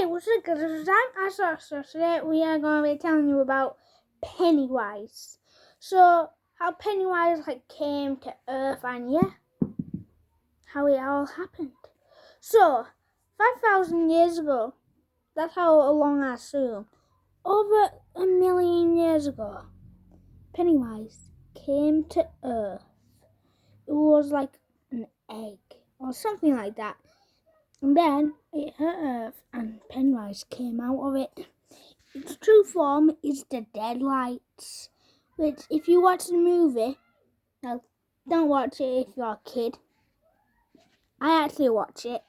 Hey, what's up, guys? I'm Asa. So today we are going to be telling you about Penniwise. So how Penniwise came to Earth and how it all happened. So 5,000 years ago, that's how long I assume. Over 1,000,000 years ago, Penniwise came to Earth. It was like an egg or something like that. And then it hit Earth and Penniwise came out of it. Its true form is the Deadlights, which if you watch the movie, now don't watch it if you're a kid. I actually watch it.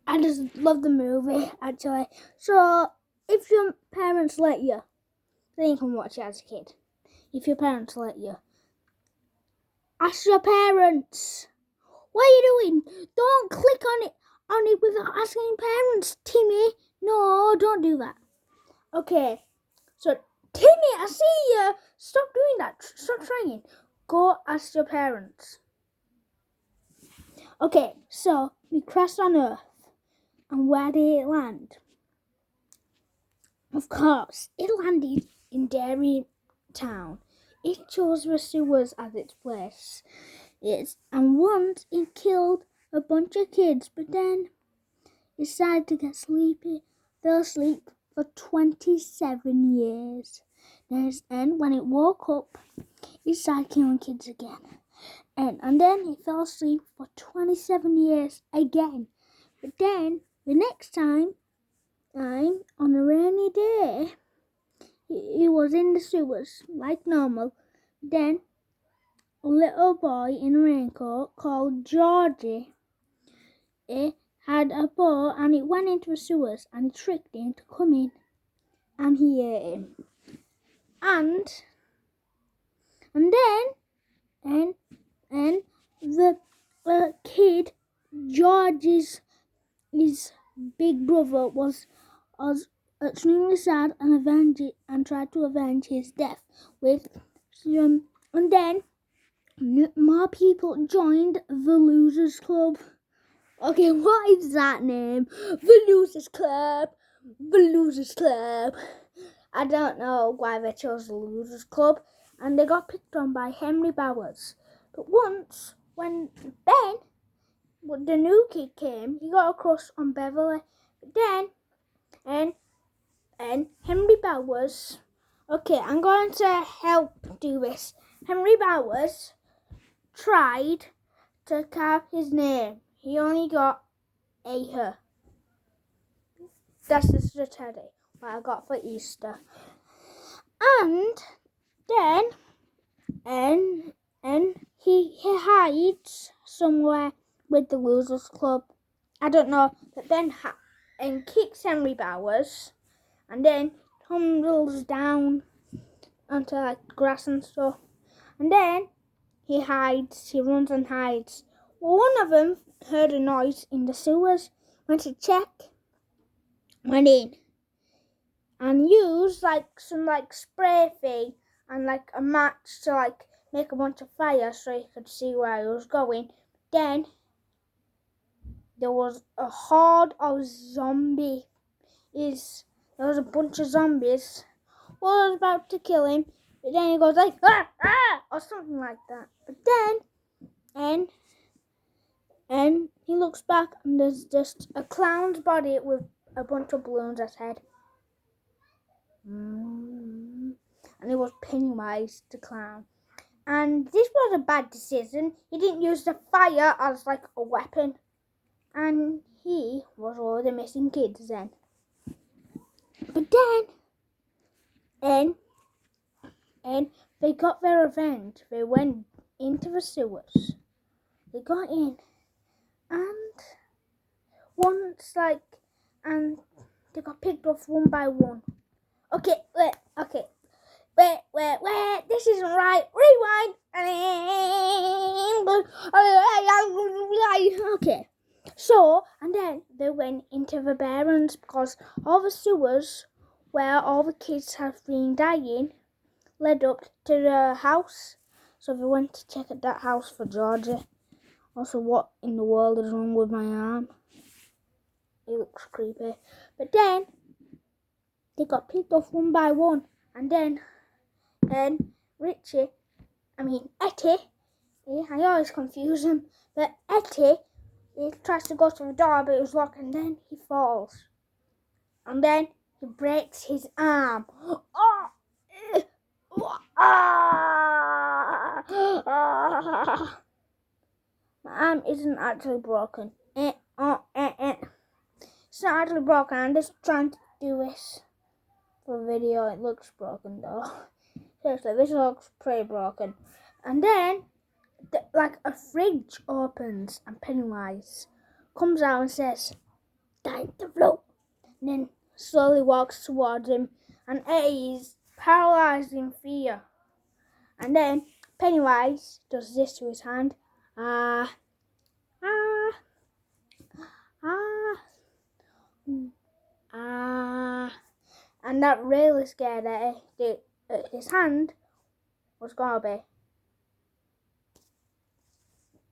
I just love the movie, actually. So if your parents let you, then you can watch it as a kid. If your parents let you. Ask your parents. What are you doing? Don't click on it without asking parents, Timmy. No, don't do that. Okay, so Timmy, I see you. Stop doing that. Stop trying. Go ask your parents. Okay, so we crashed on Earth. And where did it land? Of course, it landed in Dairy Town. It chose the sewers as its place. And once it killed a bunch of kids, but then it decided to get sleepy. Fell asleep for 27 years. And when it woke up, it started killing kids again. And then it fell asleep for 27 years again. But then, the next time, on a rainy day, he was in the sewers, like normal. Then, a little boy in a raincoat called Georgie, had a ball and it went into the sewers and it tricked him to come in. And he ate him. And the kid, George's his big brother, was extremely sad and tried to avenge his death with and then more people joined the Losers Club. Okay, what is that name? The Losers Club. The Losers Club. I don't know why they chose the Losers Club, and they got picked on by Henry Bowers. But once, when Ben, the new kid, came, he got a crush on Beverly. But then, and Henry Bowers. Okay, I'm going to help do this. Henry Bowers tried to carve his name. He only got her. That's just the teddy what I got for Easter. And then, and he hides somewhere with the Losers Club. I don't know, but then and kicks Henry Bowers, and then tumbles down onto grass and stuff. And then he hides. He runs and hides. Well, one of them heard a noise in the sewers. Went to check. Went in. And used some spray thing and a match to make a bunch of fire so he could see where he was going. Then there was a horde of zombies. There was a bunch of zombies. Well, I was about to kill him, but then he goes ah, or something like that. But then, and he looks back and there's just a clown's body with a bunch of balloons as head. And it was Penniwise the clown. And this was a bad decision. He didn't use the fire as a weapon. And he was all the missing kids then. But then, and they got their revenge. They went into the sewers. They got in. And once and they got picked off one by one. Okay, wait, this isn't right. Rewind. Okay, so, and then they went into the barrens because all the sewers where all the kids have been dying led up to the house. So they went to check at that house for Georgia. Also, what in the world is wrong with my arm? he looks creepy. But then they got picked off one by one, and then Etty, I always confuse him, but Etty, he tries to go to the door, but it was locked, and then he falls, and then he breaks his arm. Oh! My arm isn't actually broken. It's not actually broken. I'm just trying to do this for video. It looks broken though. Seriously, this looks pretty broken. And then, like a fridge opens and Penniwise comes out and says, "Time to float." And then slowly walks towards him, and Etty's paralysed in fear. And then Penniwise does this to his hand. And that really scared Etty. His hand was gonna be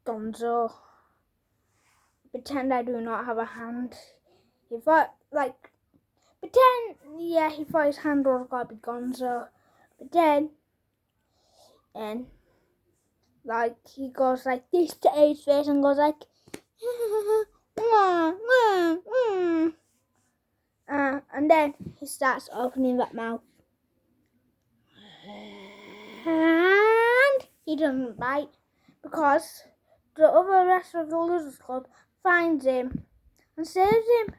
gonzo. Pretend I do not have a hand. He thought, he thought his hand was gonna be gonzo. But then, he goes like this to Etty's face and goes like, and then he starts opening that mouth. And he doesn't bite because the other rest of the Losers Club finds him and saves him.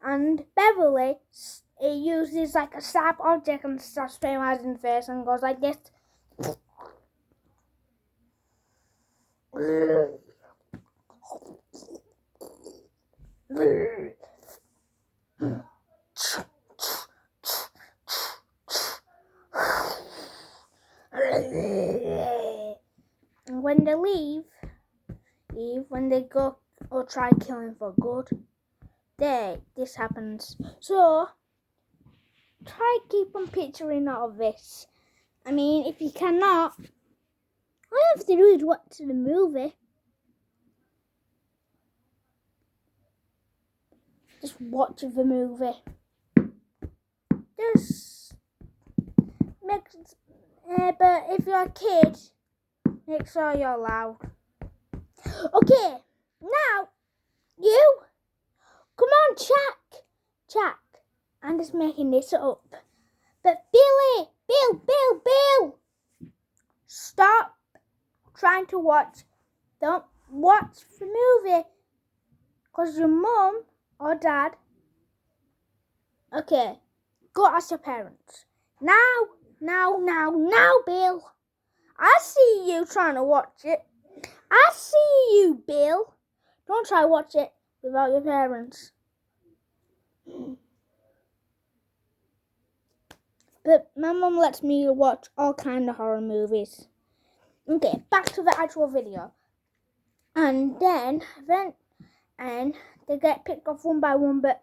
And Beverly, he uses like a sharp object and starts Penniwise in the face and goes like this. And when they leave, when they go or try killing for good, this happens. So try keep on picturing all of this. I mean, if you cannot, all you have to do is watch the movie. Just watch the movie. But if you're a kid, make sure you're loud. Okay, now you come on, Jack. I'm just making this up. But Bill, stop trying to watch. Don't watch the movie, cause your mum or dad. Okay, go ask your parents. Now, Bill. I see you trying to watch it. I see you, Bill. Don't try to watch it without your parents. But my mum lets me watch all kind of horror movies. Okay, back to the actual video. And then they get picked off one by one, but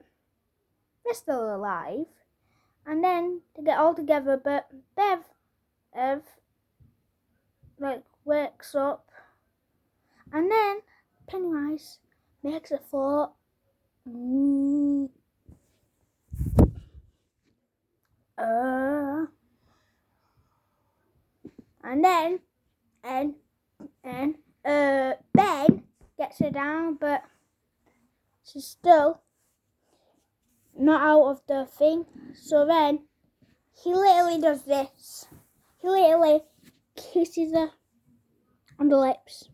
they're still alive. And then they get all together, but Bev wakes up, and then Penniwise makes a thought. And then Ben gets her down, but she's still not out of the thing. So then he literally does this. He literally kisses her on the lips.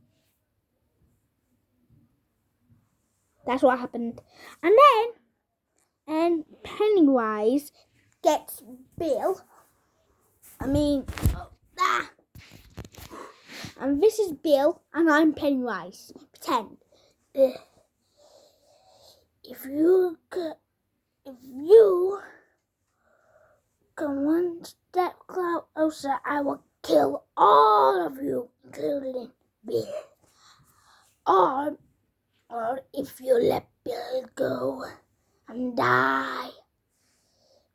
That's what happened. And then Penniwise gets Bill. And this is Bill, and I'm Penniwise. Pretend. If you come one step closer, I will kill all of you, including Bill. Or if you let Bill go and die,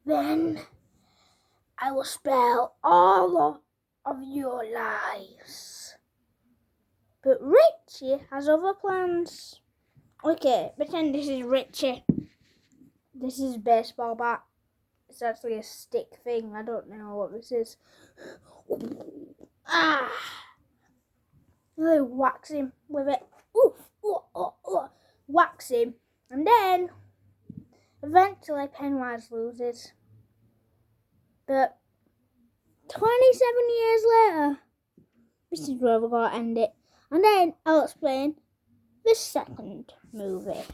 then I will spare all of your lives. But Richie has other plans. Okay, pretend this is Richie. This is a baseball bat. It's actually a stick thing. I don't know what this is. Ah! Really whacks him with it. Oof! Whacks him. And then, eventually, Penniwise loses. But 27 years later, this is where we're going to end it. And then I'll explain the second movie.